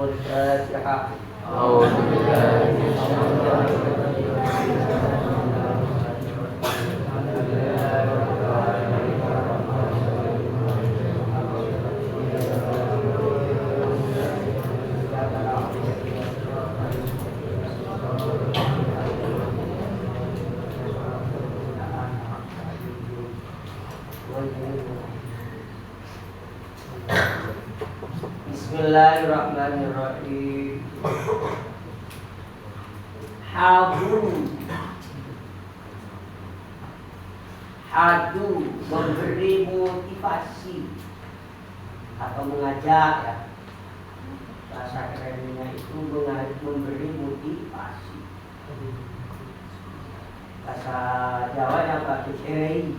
Al-Fatihah. Bismillahirrahmanirrahim. Hadu memberi motivasi atau mengajak ya. Bahasa kerennya itu memberi motivasi. Bahasa Jawa yang pakai ceri.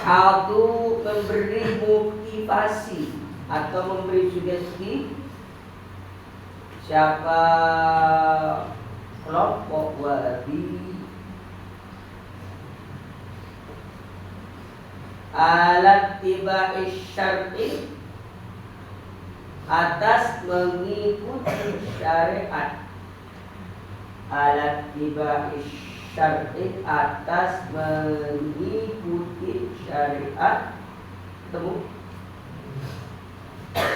Hadu memberi motivasi atau memberi sugesti. Siapa kelompok Wahabi alat tiba'i syar'i atas mengikuti syariat, alat tiba'i syar'i atas mengikuti syariat temu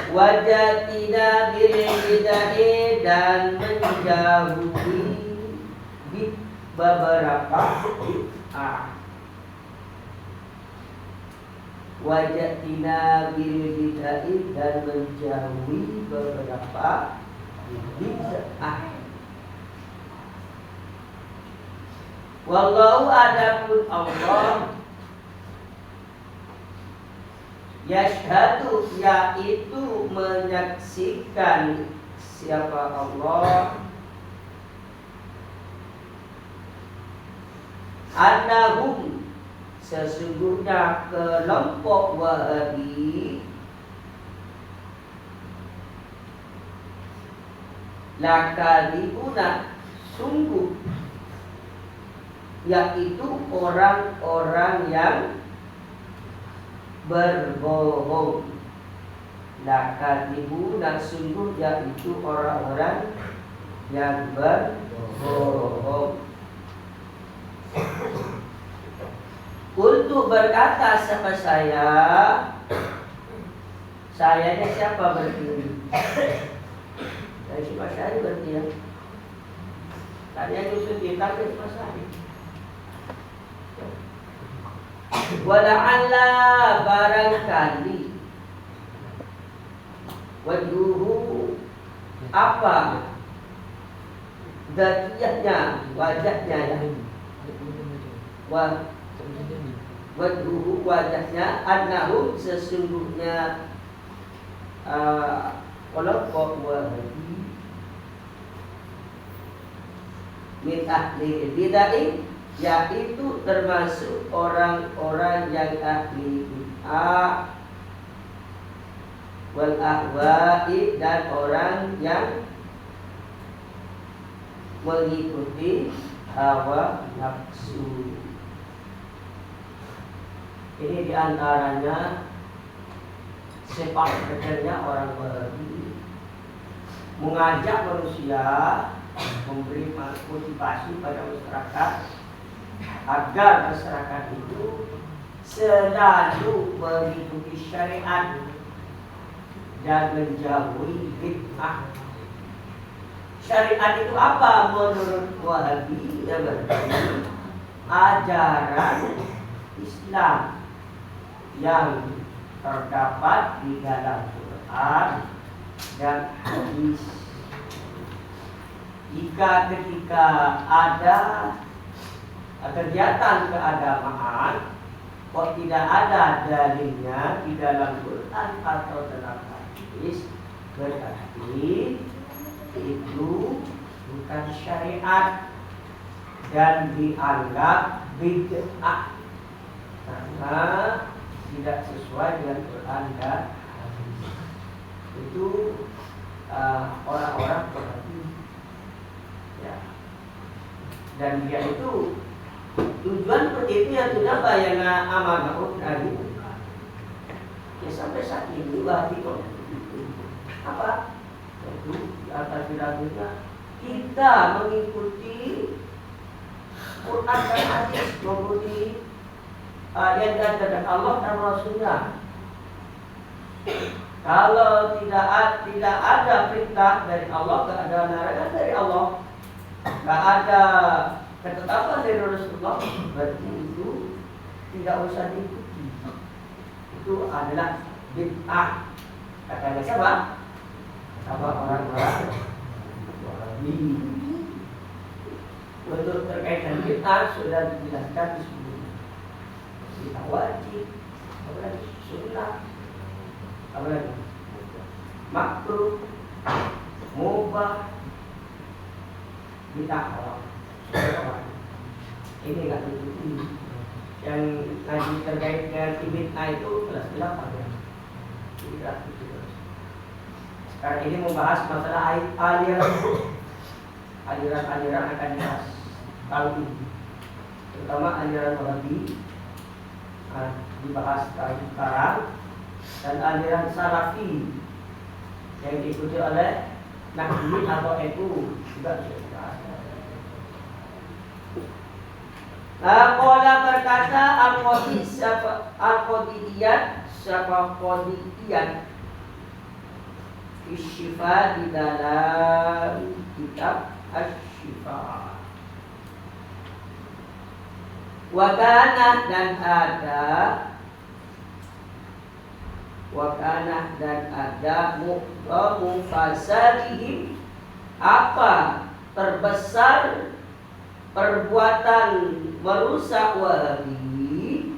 wajah tidak biridai dan menjauhi beberapa bid'ah. Wajah tidak biridai dan menjauhi beberapa bid'ah. Wallahu adapun Allah yashhadu yaitu menyaksikan siapa Allah annahum sesungguhnya kelompok Wahabi lakadibuna sungguh yaitu orang-orang yang berbohong. Lakadibuna sungguh yaitu orang-orang yang berbohong. Untuk berkata sama sayanya siapa berdiri? Dari si Mas Ari berarti ya. Tadi nyusun kita ke Mas Ari. Wala'alla barangkali wajhuhu apa datiyahnya wajahnya ya wajhuhu wajahnya annahum sesungguhnya kelompok Wahabi min ahli bid'ah yaitu termasuk orang-orang yang ahli bid'ah wal ahwa'i dan orang yang mengikuti hawa nafsu. Ini diantaranya sepak terjangnya orang Wahabi mengajak manusia, memberi motivasi pada masyarakat agar masyarakat itu selalu mengikuti syariat dan menjauhi bid'ah. Syariat itu apa menurut Wahabi? Ya berarti ajaran Islam yang terdapat di dalam Quran dan hadis. Jika ketika ada kegiatan keagamaan kok tidak ada dalilnya di dalam Quran atau dalam hadis, berarti itu bukan syariat dan dianggap bid'ah karena tidak sesuai dengan Quran dan hadis. Itu orang-orang berarti ya. Dan dia itu tujuan seperti itu yang sudah bayana amanah tadi. Ya sampai saat ini Wahabi apa? Yaitu di atas firasatnya kita mengikuti Quran dan hadis, mengikuti ayat dan Allah dan Rasulnya. Kalau tidak ada perintah dari Allah, tidak ada larangan dari Allah, tidak ada ketetapan dari Rasulullah, berarti itu tidak usah diikuti. Itu adalah bid'ah. Katanya siapa? Sama orang-orang Wahabi. Untuk terkait dengan bid'ah sudah dijelaskan di sebelumnya. Bid'ah wajib, apalagi sunnah, apalagi makruh, mubah, bid'ah haram. Ini nggak diikuti. Yang ngaji terkait dengan bid'ah itu jelas-jelas ada. Tidak itu. Sekarang ini membahas masalah aliran-aliran akan dibahas kali ini, terutama aliran Wahabi dibahas sekarang, dan aliran Salafi yang diikuti oleh Nahdliyin atau NU juga sudah dibahas. Qala berkata Al-Qadiyat siapa Qadiyat Isyifa di dalam kitab Asy-Syifa. Wakanah dan ada muqtamu fasadihim, apa terbesar perbuatan merusak Wahabi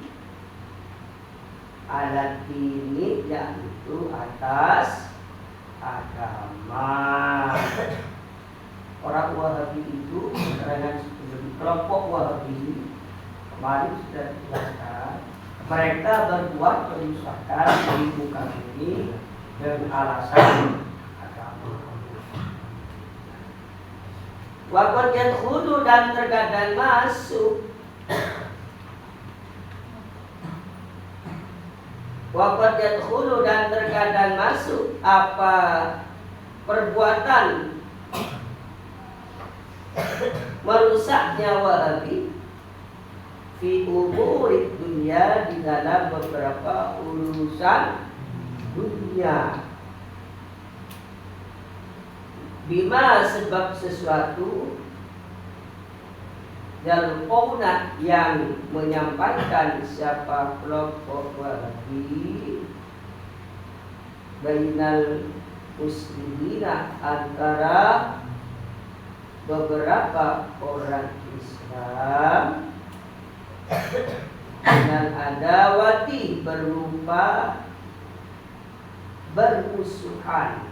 alat ini, yaitu atas agama. Orang Wahabi itu keterangan kelompok Wahabi kemarin sudah dijelaskan, mereka berbuat kerusakan di muka bumi dengan alasan agama. Waktu yadkhulu dan terkadang masuk, waqad yadkhulu dan terkadang masuk apa perbuatan merusaknya Wahabi fi umuri dunia, di dalam beberapa urusan dunia, bima sebab sesuatu yalqauna yang menyampaikan siapa kelompok Wahabi bainal muslimina, antara beberapa orang Islam, dengan adawati berupa bermusuhan,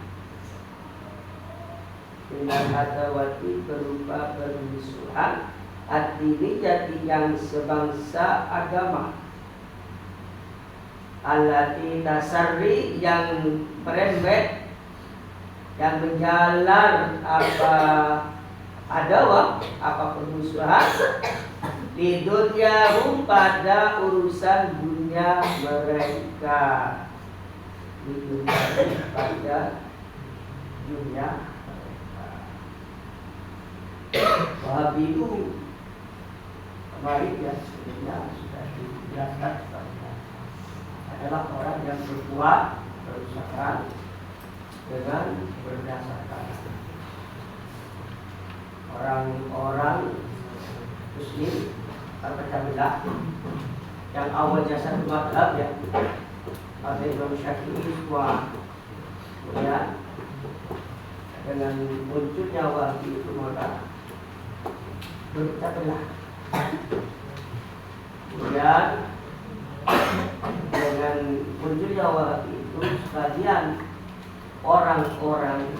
dengan adawati berupa bermusuhan, adini jadi yang sebangsa agama, allati tasarri yang merembet, yang menjalar apa adawah, apa permusuhan di dunia pada urusan dunia mereka, di dunia pada dunia mereka. Wahabi itu kemarin ya sebelumnya sudah dijelaskan adalah orang yang berbuat kerusakan dengan berdasarkan orang-orang Muslim terpecah belah, yang awalnya satu mazhab ya, ada Imam Syafi'i semua, kemudian dengan munculnya Wahabi itu maka berpecah belah. Kemudian dengan munculnya Wahabi itu sekalian orang-orang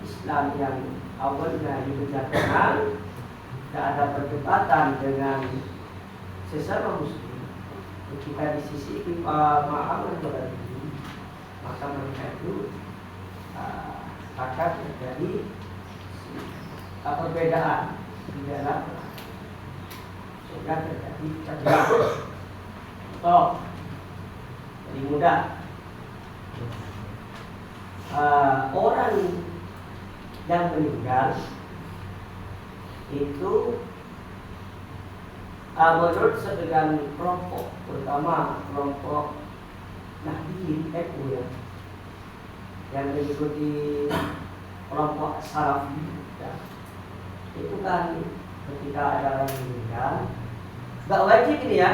Islam yang awalnya dibedakan, tidak ada perdebatan dengan sesama Muslim, ketika di sisi pemahaman Wahabi, maka mereka itu akan terjadi perbedaan di dalam, sehingga terjadi cedera. Jadi mudah orang yang meninggal itu menurut sebagian kelompok, terutama kelompok Nahdliyin NU yang mengikuti kelompok Salafi, ya, itu kan ketika ada orang meninggal nggak wajib ini ya,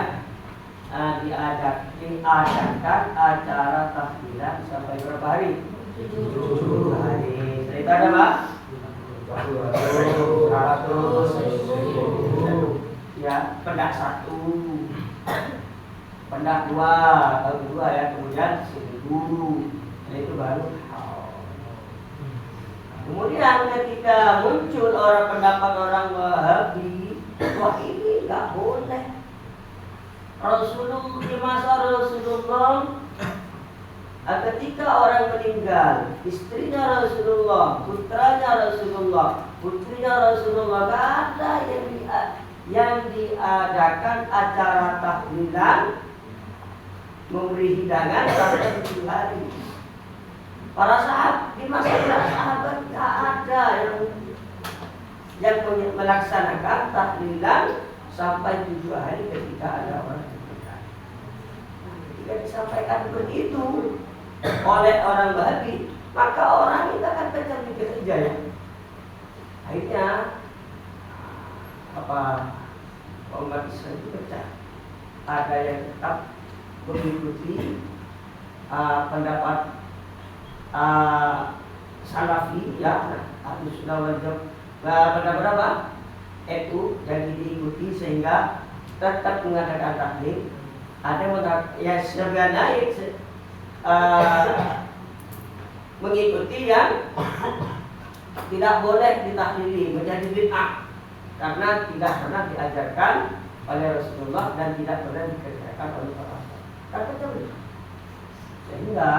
diadakan acara tahlilan sampai berapa hari? 7 hari. Setelah itu ada Pak? 100 ya, pendak 1, pendak 2, kalau kedua ya, kemudian 1000. Nah itu baru. Kemudian ketika muncul pendapat orang Wahabi, wah ini nggak boleh. Di masa Rasulullah, ketika orang meninggal, istrinya Rasulullah, putranya Rasulullah, putrinya Rasulullah, nggak ada yang diadakan acara tahlilan, memberi hidangan sampai 7 hari. Para sahabat di masa sahabat nggak ada yang melaksanakan tahlilan sampai 7 hari ketika ada orang meninggal. Ketika disampaikan begitu oleh orang Wahabi, maka orang itu akan pecah di gereja ya. Akhirnya umat Islam itu pecah. Ada yang tetap mengikuti pendapat Salafi ya, Ahlus Sunnah wal Jamaah, pendapat apa? NU yang diikuti sehingga tetap mengadakan tahlil. Ada yang sebagian lain mengikuti yang tidak boleh ditahlili, menjadi bid'ah karena tidak pernah diajarkan oleh Rasulullah dan tidak pernah dikerjakan oleh para sahabat. Kan sehingga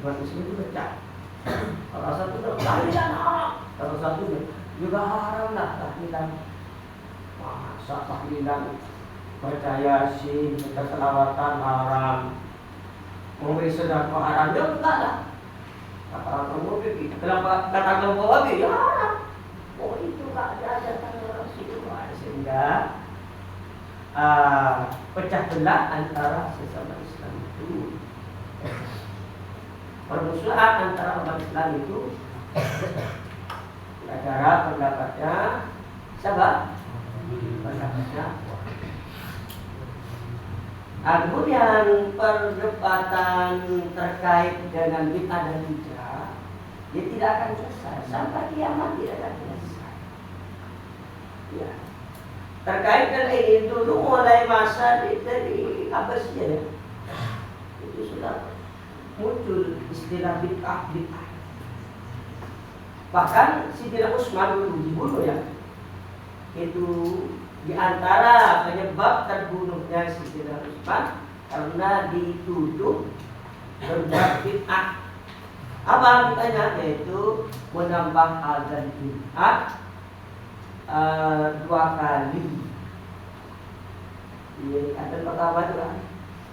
umat Muslim itu pecah. Kalau satu tahlilan haram, kalau satu juga haram lah tahlilan. Masa tahlilan baca Yasin, baca selawatan haram, memberi sedekah haram, ya enggak lah. Kata kelompok Wahabi ya haram. Oh itu enggak diajarkan oleh Rasulullah, sehingga pecah belah antara sesama Islam itu. Permusuhan antara umat Islam itu gara-gara pendapatnya siapa? Pendapatnya. Kemudian perdebatan terkait dengan bid'ah dan hijrah, dia tidak akan selesai sampai kiamat, tidak akan selesai. Ya. Terkait dengan ini dulu mulai masa dari Abbasiyah itu sudah muncul istilah bid'ah. Bahkan Sidina Utsman dulu dibunuh ya. Itu di antara penyebab terbunuhnya Sidina Utsman karena dituduh berbuat bid'ah. Apa kitanya? Yaitu menambah azan Jumat 2 kali. Azan pertama itu kan.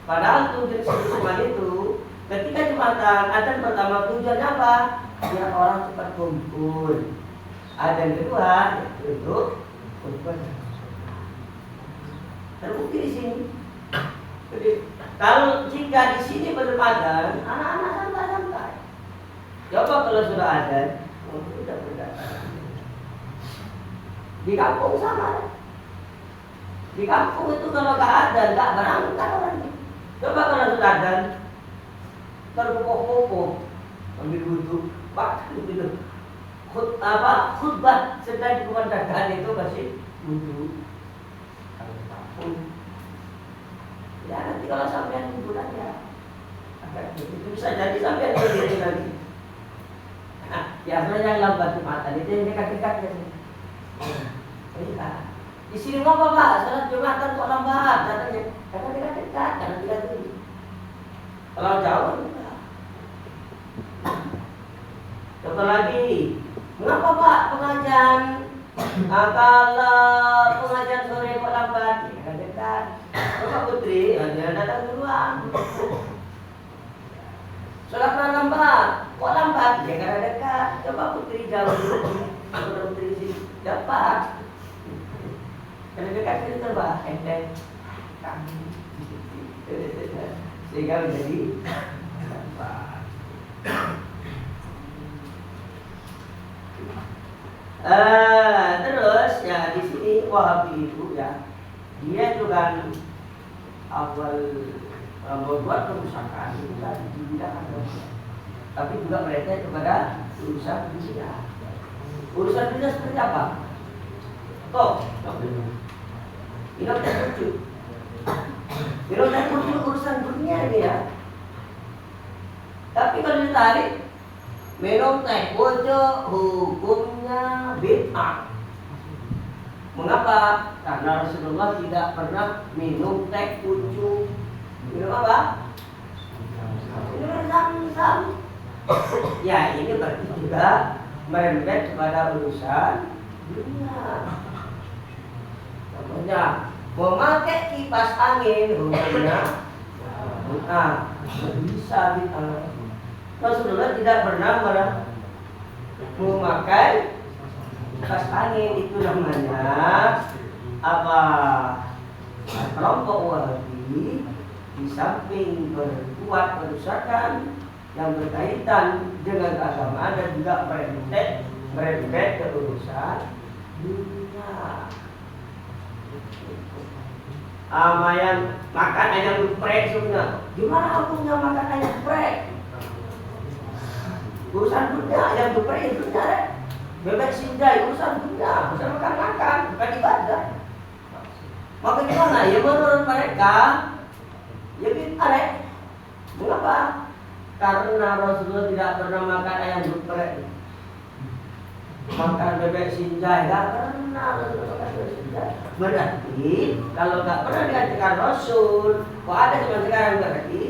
Padahal tujuan Sidina Utsman itu ketika Jumatan, azan pertama tujuannya apa? Biar orang cepat kumpul. Azan kedua untuk kumpul. Terbukti di sini. Jadi, kalau jika di sini belum ada, anak-anak santai-santai. Coba kalau sudah ada, sudah berdatangan. Di kampung sama. Di kampung itu kalau nggak ada, nggak berangkat orangnya. Coba kalau sudah ada, terpukul-pukul, ambil wudhu, itu khutbah sedang dikumandangkan itu masih wudhu. Ya nanti kalau sampean hiburan ya itu bisa jadi sampean berdiri lagi. Biasanya yang lambat Jumatan itu yang dekat-dekat ya. Di sini ngapa Pak? Salat Jumatan kok lambat? Katanya karena dekat-dekat, karena tidak dulu. Kalau jauh enggak. Coba lagi, mengapa Pak pengajian? Kalau pengajian sore kok lambat? Dekat-dekat. Bapak Putri, jangan datang duluan. Sholat lambat. Kok lambat? Ya karena dekat. Coba putri jauh dulu. Kalau putri sini dapat. Karena dekat itu terbang. Enteng. Sehingga menjadi dapat. Terus ya di sini Wahabi itu ya dia juga awal membuat kerusakan itu kan di bidang agama, tapi juga mereka kepada urusan dunia. Urusan dunia seperti apa? Toh, minum teh pucuk. Minum teh pucuk urusan dunia ini ya. Tapi kalau ditarik minum teh pucuk hukumnya bid'ah. Mengapa? Karena Rasulullah tidak pernah minum teh pucuk. Minum apa? Minum zam-zam. Ya ini berarti juga merembet kepada urusan dunia. Contohnya memakai kipas angin hukumnya bisa bid'ah. Rasulullah tidak pernah memakai kipas angin. Itu namanya apa? Kelompok Wahabi di samping berbuat kerusakan yang berkaitan dengan agama dan juga merembet ke urusan dunia. Yang makan ayam geprek sebenarnya. Gimana hukumnya makan ayam geprek? Urusan dunia, ayam geprek itu dunia. Bebek sinjai urusan dunia, urusan makan-makan, bukan ibadah. Maka gimana? Ya menurut mereka ya bid'ah. Mengapa? Karena Rasulullah tidak pernah makan ayam geprek, makan bebek sinjai, tidak pernah Rasulullah makan bebek sinjai. Berarti kalau tidak pernah dikatakan Rasul, kok ada cuma sekarang berarti?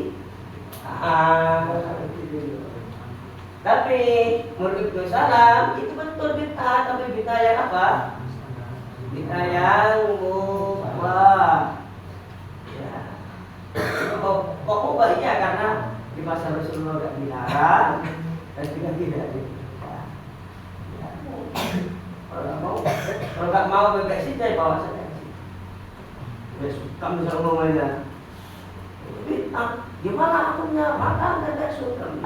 Tapi menurut salam itu betul bid'ah, tapi bid'ah yang apa? Bid'ah yang mubah. Ya. Kok mubah ya karena di masa Rasulullah tidak dilarang dan juga tidak dilarang. Kalau nggak mau bebek sinjai bawa saja. Kamu bisa ngomongnya. Gimana akunnya makan bebek sukam?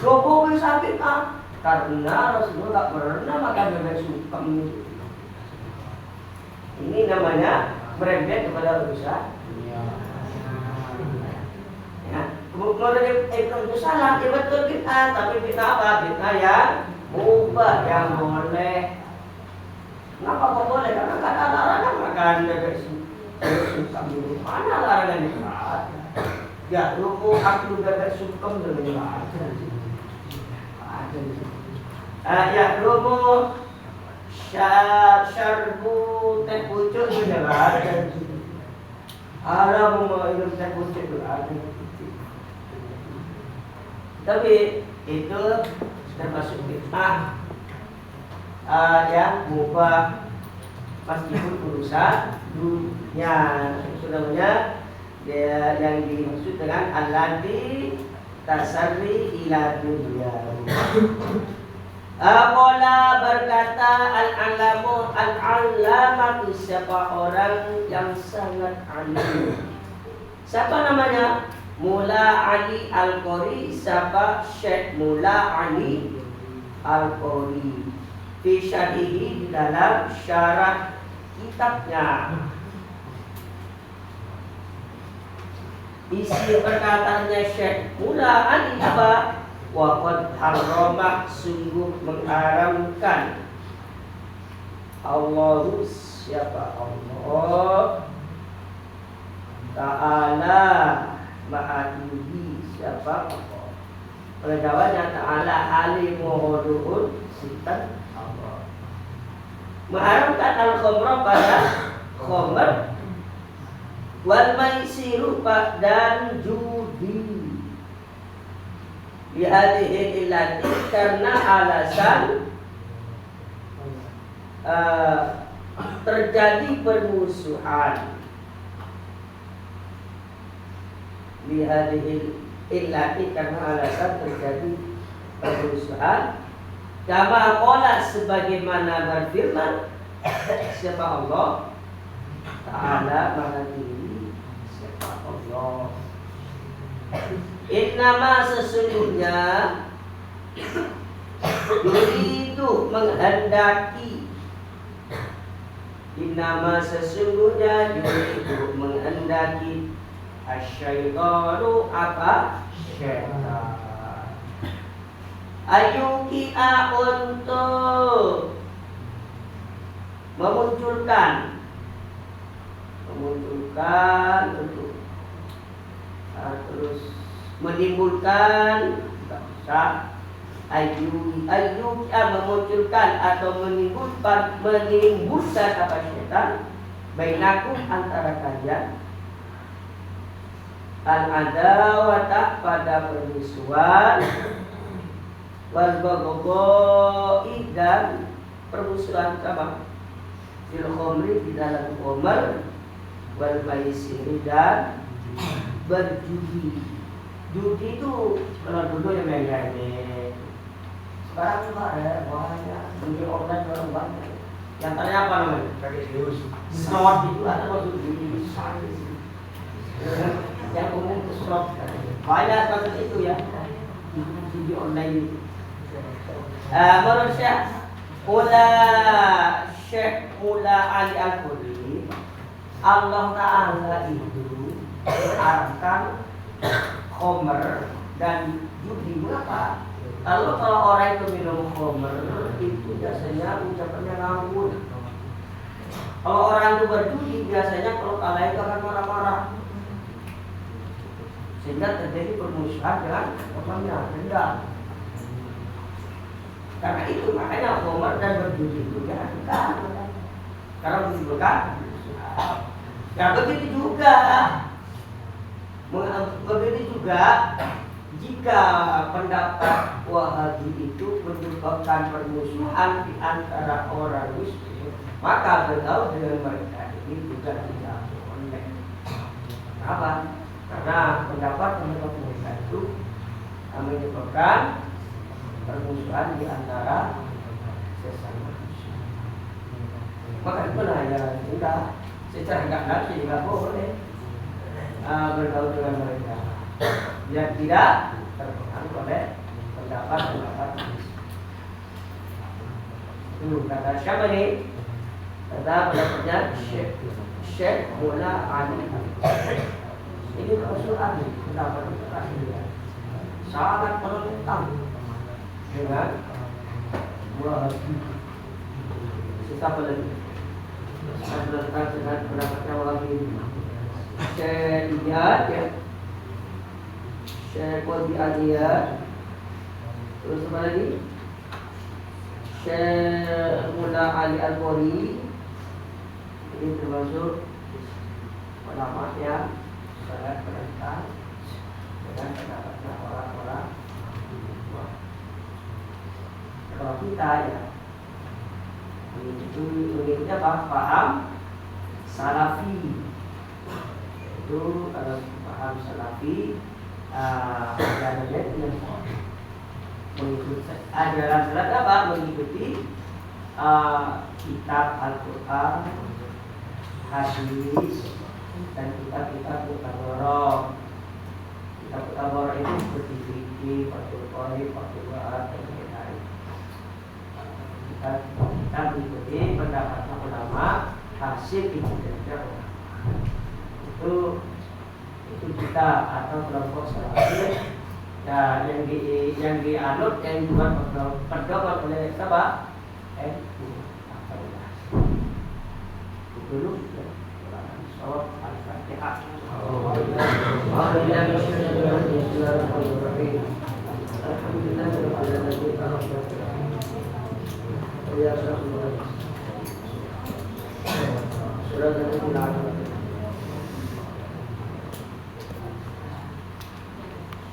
Logo bisa bid'ah karena Rasulullah tak pernah makan bebek sukam. Ini namanya merembet kepada urusan. Ya, menurut Ibnu Salam ya betul bid'ah, tapi bid'ah apa? Bid'ah yang mubah, yang boleh. Kenapa kok boleh? Karena nggak ada larangan makan bebek sukam. Mana larangan itu? Ya, ruku aku bebek sukam dengan ada. Ya, ruku syarbu teh pucuk juga ada. Ada mau minum teh pucuk juga ada. Tapi itu termasuk bid'ah yang mubah meskipun urusan dunia. Itu namanya dia yang dimaksud dengan allati tasarri ila dunya. Qala berkata al-allamatu, siapa orang yang sangat alim. Siapa namanya? Mula Ali Al-Qari. Siapa? Syekh Mula Ali Al-Qari. Fi syarhihi, di dalam syarah kitabnya. Isi perkataannya Syekh Mula Ali apa? Waqad harrama, sungguh mengharamkan. Allahu, siapa Allah Ta'ala ma'adihi, siapa Allah. Penjawabnya Ta'ala alimuhuduhun sitan Allah. Mengharamkan al-khomra pada khomer, wal maisiru dan judi. Bihadihi illati, karena alasan terjadi permusuhan. Bihadihi illati, karena alasan terjadi permusuhan. Kama qala sebagaimana berfirman siapa Allah Ta'ala Maha Tinggi, siapa Allah. Innama sesungguhnya yuridu menghendaki, innama sesungguhnya yuridu menghendaki asyaitanu apa? Syaitan. Ayuki'a untuk memunculkan untuk terus menimbulkan, tidak usah ayyuki'a memunculkan atau menimbulkan apa syaitan bainakum antara kalian al-adawata pada permusuhan wal baghdha'i dan permusuhan sama fil khamri di dalam khamr wal maisir dan berjudi. Judi itu kalau dulu yang main-main. Sekarang enggak ya, banyak judi online orang banyak. Yang tanya apa namanya? Slot itu ada maksud judi. Yang umum itu slot. Banyak maksud itu ya. Judi online itu. Menurut Syekh Mula Ali Al-Quri, Allah Ta'ala itu mengharamkan khamr dan judi. Mengapa? Kalau orang itu minum khamr itu biasanya ucapannya ngawur. Kalau orang itu berjudi biasanya kalau kalah itu akan marah-marah, sehingga terjadi permusuhan dengan temannya, dendam. Karena itu makanya khamr dan berjudi itu jangan dekat, karena menimbulkan. Ya begitu juga jika pendapat Wahabi itu menyebabkan permusuhan di antara orang Muslim, maka bergaul dengan mereka ini juga tidak boleh. Kenapa? Karena pendapat mereka itu menyebabkan permusuhan di antara sesama Muslim. Maka itu ya sudah secara nggak langsung juga boleh bergaul dengan mereka yang tidak terpengaruh oleh pendapat itu. Kata siapa nih? Kata pendapatnya Syekh Mula Ali. Ini Rasul Ali, pendapat terakhir sangat menentang dengan Wahabi. Siapa lagi? Menentang dengan pendapatnya Wahabi. Syekh Iyad ya, Syekh Qadi Aliyah. Terus apa lagi? Syekh Mula Ali Al-Quri. Ini termasuk ulama yang sangat menentang dengan pendapatnya orang-orang. Kalau kita ya itu mengikutnya paham salafi. Itu kalau paham salafi ajarannya itu yang mengikuti ajaran salat apa? Mengikuti kitab Al-Quran, hadis, dan kitab-kitab mutawaroh. Kitab mutawaroh itu seperti fikih, fathul qorib, fathul ba'at, dan lain-lain. Kita mengikuti pendapat ulama, hasil ijtihad itu kita atau kelompok salafi ya, yang dianut yang juga pedoman oleh siapa? Dulu sholat al-fatihah. Alhamdulillah.